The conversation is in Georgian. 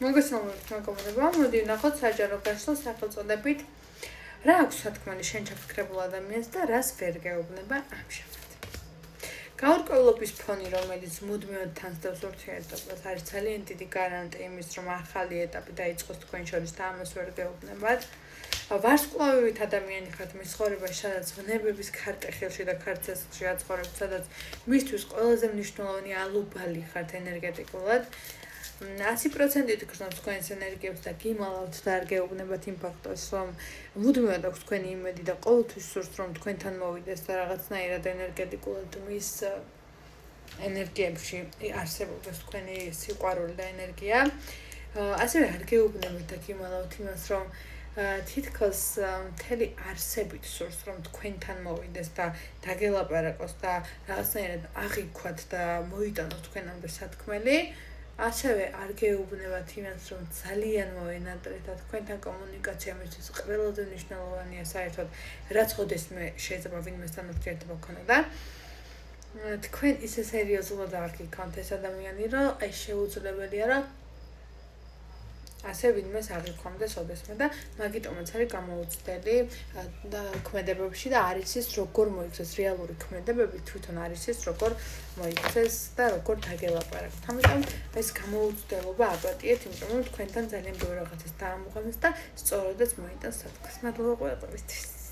მოგესალმებით მეგობრებო, მოდი ვნახოთ საჯარო გაშლილ სახელწოდებით რა აქვს სათქმელი შენ ჩაფიქრებულ ადამიანს და რას ვერ გეუბნება ამჟამად. გაურკვევლობის ფონი, რომელიც მუდმივად თანსდევს ურთიერთობას, არის ძალიან დიდი გარანტია იმის, რომ ახალი ეტაპი დაიწყოს თქვენ შორის და ამას ვერ გეუბნებათ. ვარსკვლავებით ადამიანი ხართ მის ცხოვრებაში, სადაც ღნებების ქარტეხილში და ქარცეცხლში აცხოვრებთ, სადაც მისთვის ყველაზე მნიშვნელოვანი ალუბალი ხართ ენერგეტიკულად. 100% გრძნობს თქვენს ენერგიებს და გიმალავთ და არ გეუბნებათ იმ ფაქტს, რომ მუდმივად აქვს თქვენი იმედი და ყოველთვის სურთ, რომ თქვენთან მოვიდეს და რაღაცნაირად ენერგეტიკულად მის ენერგიებში არსებობს თქვენი სიყვარული და ენერგია. ასევე არ გეუბნებათ და გიმალავთ იმას, რომ თითქოს მთელი არსებით სურს, რომ თქვენთან მოვიდეს და დაგელაპარაკოს და რაღაცნაირად აღიქვათ და მოიტანოს თქვენამდე სათქმელი. ასევე არ გეუბნებათ იმას, რომ ძალიან მოენატრეთ და თქვენთან კომუნიკაცია მისთვის ყველაზე მნიშვნელოვანია საერთოდ, რაც ოდესმე შეიძლება ვინმესთან ურთიერთობა გქონოდა. თქვენ ისე სერიოზულად არ გიქონთ ეს ადამიანი, რომ აი შეუძლებელია, რომ ასე ვინმეს აღიქვამდეს ოდესმე და მაგიტომაც არის გამოუცდელი და ქმედებებში და არ იცის როგორ მოიქცეს რეალური ქმედებები, თვითონ არ იცის როგორ მოიქცეს და როგორ დაგელაპარაკოთ. ამიტომ ეს გამოუცდელობა აპატიეთ, იმიტომ რომ თქვენთან ძალიან ბევრი რაღაცას დაამოყენეს და სწორედაც მოიტანს სათქმელს. მადლობა ყველაფერისთვის.